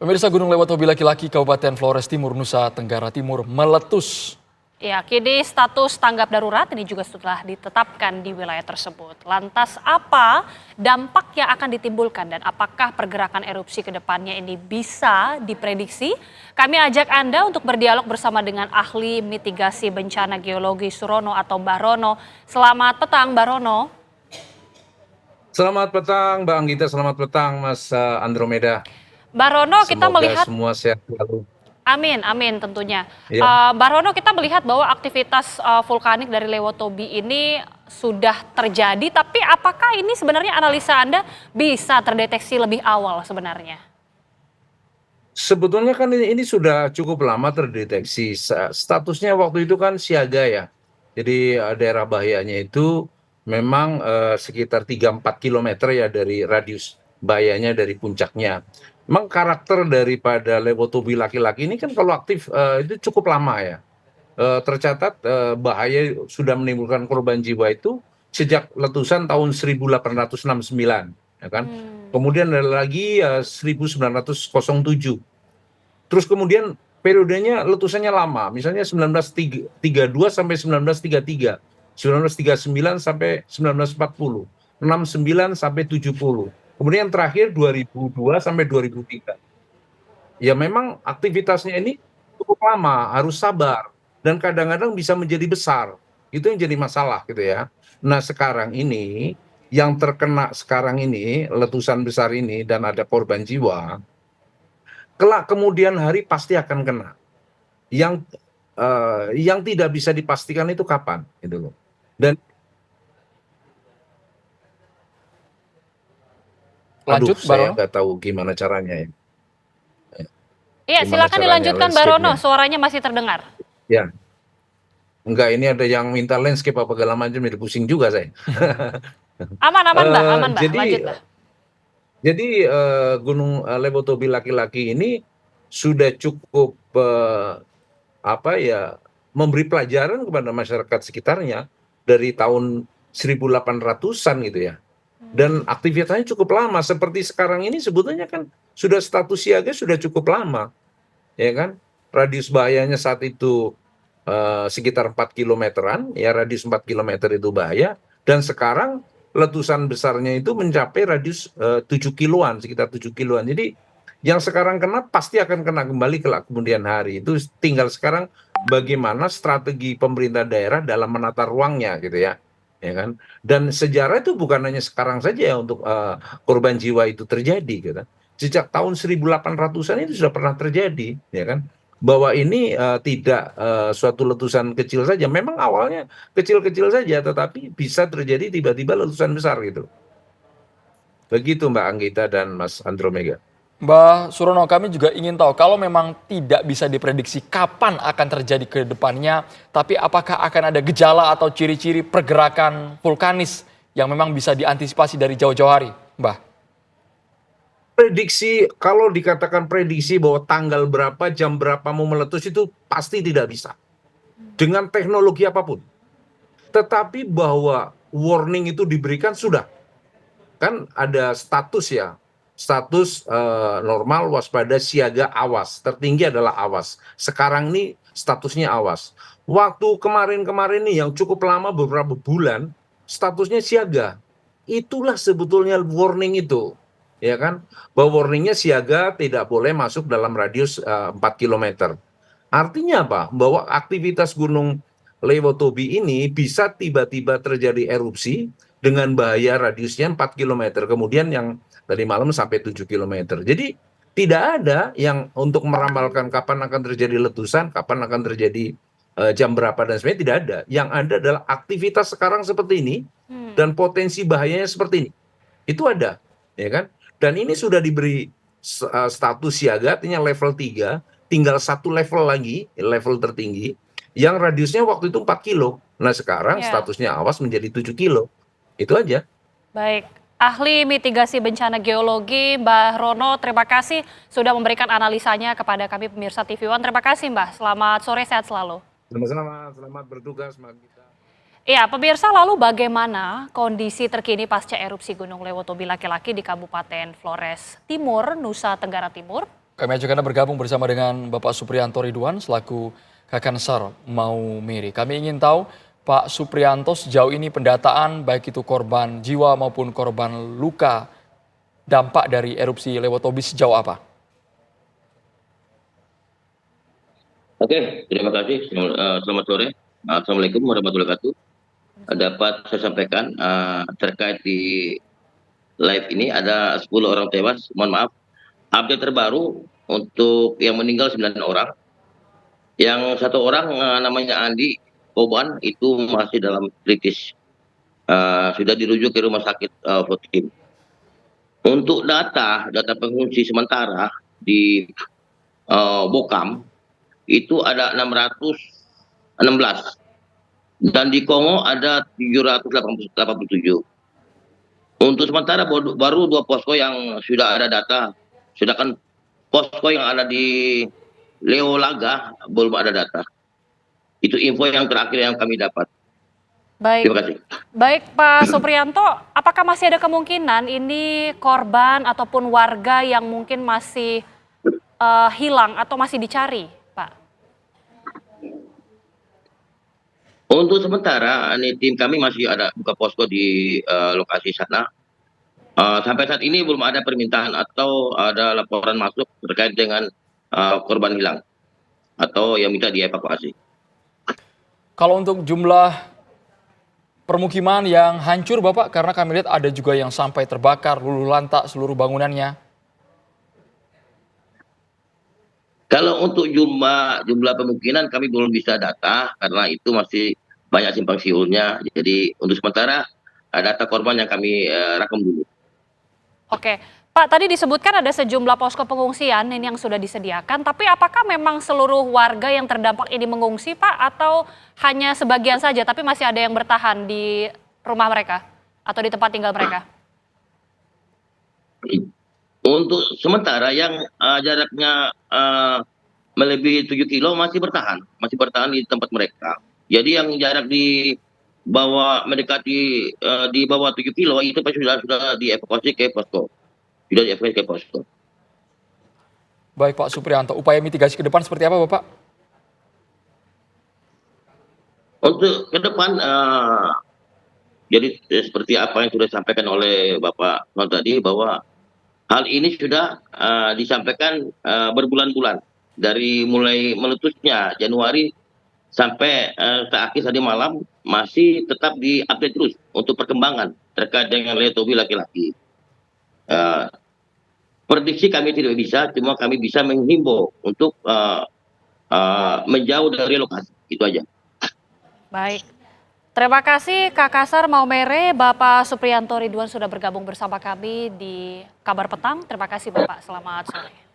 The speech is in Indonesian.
Pemirsa, Gunung Lewatobi Laki-Laki Kabupaten Flores Timur, Nusa Tenggara Timur meletus. Ya, kini status tanggap darurat ini juga sudah ditetapkan di wilayah tersebut. Lantas apa dampak yang akan ditimbulkan dan apakah pergerakan erupsi ke depannya ini bisa diprediksi? Kami ajak Anda untuk berdialog bersama dengan ahli mitigasi bencana geologi Surono atau Mbah Rono. Selamat petang, Mbah Rono. Selamat petang, Mbak Anggita. Selamat petang, Mas Andromeda. Mbah Rono, kita Semoga melihat semua sehat selalu. Amin, amin tentunya. Ya. Mbak Rono, kita melihat bahwa aktivitas vulkanik dari Lewatobi ini sudah terjadi, tapi apakah ini sebenarnya analisa Anda bisa terdeteksi lebih awal sebenarnya? Sebetulnya kan ini sudah cukup lama terdeteksi. Statusnya waktu itu kan siaga ya. Jadi daerah bahayanya itu memang sekitar 3-4 kilometer ya dari radius bahayanya dari puncaknya. Memang karakter daripada Lewatobi Laki-Laki ini kan kalau aktif itu cukup lama ya. Tercatat bahaya sudah menimbulkan korban jiwa itu sejak letusan tahun 1869, ya kan. Kemudian ada lagi 1907. Terus kemudian periodenya letusannya lama, misalnya 1932 sampai 1933, 1939 sampai 1940, 69 sampai 70. Kemudian terakhir 2002 sampai 2003. Ya memang aktivitasnya ini cukup lama, harus sabar. Dan kadang-kadang bisa menjadi besar. Itu yang jadi masalah gitu ya. Nah sekarang ini, yang terkena sekarang ini, letusan besar ini dan ada korban jiwa, kelak kemudian hari pasti akan kena. Yang tidak bisa dipastikan itu kapan gitu loh. Dan Lanjut, Mbak saya Rono. nggak tahu gimana caranya ya. Iya, Gimana silakan caranya dilanjutkan Mbak Rono, landscape-nya. suaranya masih terdengar. Ya, enggak, ini ada yang minta landscape apa segala macam, jadi pusing juga saya. Aman, aman Mbak, Eh, aman Mbak, jadi lanjut Mbak. jadi Gunung Lewatobi Laki-Laki ini sudah cukup apa ya, memberi pelajaran kepada masyarakat sekitarnya dari tahun 1800-an gitu ya. Dan aktivitasnya cukup lama, seperti sekarang ini sebetulnya kan sudah status siaga sudah cukup lama, ya kan. Radius bahayanya saat itu sekitar 4 kilometeran, ya radius 4 kilometer itu bahaya. Dan sekarang letusan besarnya itu mencapai radius 7 kiloan, sekitar 7 kiloan. Jadi yang sekarang kena pasti akan kena kembali kelak kemudian hari. Itu tinggal sekarang bagaimana strategi pemerintah daerah dalam menata ruangnya gitu ya. Ya kan? Dan sejarah itu bukan hanya sekarang saja ya untuk korban jiwa itu terjadi gitu. Sejak tahun 1800-an itu sudah pernah terjadi, ya kan? Bahwa ini tidak suatu letusan kecil saja. Memang awalnya kecil-kecil saja, tetapi bisa terjadi tiba-tiba letusan besar gitu. Begitu Mbak Anggita dan Mas Andromeda. Mbak Surono, kami juga ingin tahu kalau memang tidak bisa diprediksi kapan akan terjadi ke depannya, tapi apakah akan ada gejala atau ciri-ciri pergerakan vulkanis yang memang bisa diantisipasi dari jauh-jauh hari, Mbak? Prediksi, kalau dikatakan prediksi bahwa tanggal berapa, jam berapa mau meletus itu pasti tidak bisa. Dengan teknologi apapun. Tetapi bahwa warning itu diberikan sudah. Kan ada status ya. Status normal, waspada, siaga, awas. Tertinggi adalah awas. Sekarang ini statusnya awas. Waktu kemarin-kemarin nih yang cukup lama beberapa bulan, statusnya siaga. Itulah sebetulnya warning itu. Ya kan? Bahwa warningnya siaga, tidak boleh masuk dalam radius 4 kilometer. Artinya apa? Bahwa aktivitas Gunung Lewatobi ini bisa tiba-tiba terjadi erupsi dengan bahaya radiusnya 4 kilometer. Kemudian yang tadi malam sampai 7 kilometer. Jadi tidak ada yang untuk meramalkan kapan akan terjadi letusan, kapan akan terjadi jam berapa dan sebagainya, tidak ada. Yang ada adalah aktivitas sekarang seperti ini dan potensi bahayanya seperti ini. Itu ada, ya kan? Dan ini sudah diberi status siaga, artinya level 3, tinggal satu level lagi, level tertinggi, yang radiusnya waktu itu 4 kilo. Nah sekarang Ya, statusnya awas menjadi 7 kilo. Itu aja. baik. Ahli mitigasi bencana geologi Mbah Rono, terima kasih sudah memberikan analisanya kepada kami pemirsa TV One. Terima kasih Mbah, selamat sore, sehat selalu. Sama-sama, selamat bertugas, Mbak Gita. Ya, pemirsa, lalu bagaimana kondisi terkini pasca erupsi Gunung Lewatobi Laki-Laki di Kabupaten Flores Timur, Nusa Tenggara Timur? Kami ajak Anda bergabung bersama dengan Bapak Supriyanto Ridwan selaku Kakansar Maumere. Kami ingin tahu Pak Supriyanto sejauh ini pendataan baik itu korban jiwa maupun korban luka dampak dari erupsi Lewotobi sejauh apa? Oke, terima kasih. Selamat sore. Assalamualaikum warahmatullahi wabarakatuh. Dapat saya sampaikan terkait di live ini ada 10 orang tewas. Mohon maaf. Update terbaru untuk yang meninggal 9 orang. Yang satu orang namanya Andi Koban itu masih dalam kritis. Sudah dirujuk ke rumah sakit Votim. Untuk data pengungsi sementara di Bokam itu ada 616 dan di Kongo ada 787. Untuk sementara baru 2 posko yang sudah ada data, sedangkan posko yang ada di Leolaga belum ada data. Itu info yang terakhir yang kami dapat. Baik, Terima kasih. baik Pak Supriyanto, apakah masih ada kemungkinan ini korban ataupun warga yang mungkin masih hilang atau masih dicari, Pak? Untuk sementara, ini tim kami masih ada buka posko di lokasi sana. Sampai saat ini belum ada permintaan atau ada laporan masuk terkait dengan korban hilang atau yang minta dievakuasi. Kalau untuk jumlah permukiman yang hancur Bapak, karena kami lihat ada juga yang sampai terbakar, luluh lantak seluruh bangunannya. Kalau untuk jumlah pemukiman kami belum bisa data karena itu masih banyak simpang siurnya. Jadi untuk sementara data korban yang kami rakam dulu. Oke, Pak, tadi disebutkan ada sejumlah posko pengungsian ini yang sudah disediakan, tapi apakah memang seluruh warga yang terdampak ini mengungsi, Pak, atau hanya sebagian saja, tapi masih ada yang bertahan di rumah mereka atau di tempat tinggal mereka? Untuk sementara yang jaraknya melebihi 7 kilo masih bertahan di tempat mereka. Jadi yang jarak di bawah mendekati di bawah 7 kilo itu sudah dievakuasi ke posko. Sudah dievakuasi ke posko. Baik Pak Supriyanto, upaya mitigasi ke depan seperti apa Bapak? Untuk ke depan jadi seperti apa yang sudah disampaikan oleh Bapak Non tadi bahwa hal ini sudah disampaikan berbulan-bulan dari mulai meletusnya Januari sampai terakhir tadi malam masih tetap diupdate terus untuk perkembangan terkait dengan Lewotobi laki-laki. Prediksi kami tidak bisa, cuma kami bisa menghimbau untuk menjauh dari lokasi. Itu aja. Baik. Terima kasih Kakansar Maumere, Bapak Supriyanto Ridwan sudah bergabung bersama kami di Kabar Petang. Terima kasih Bapak, selamat sore.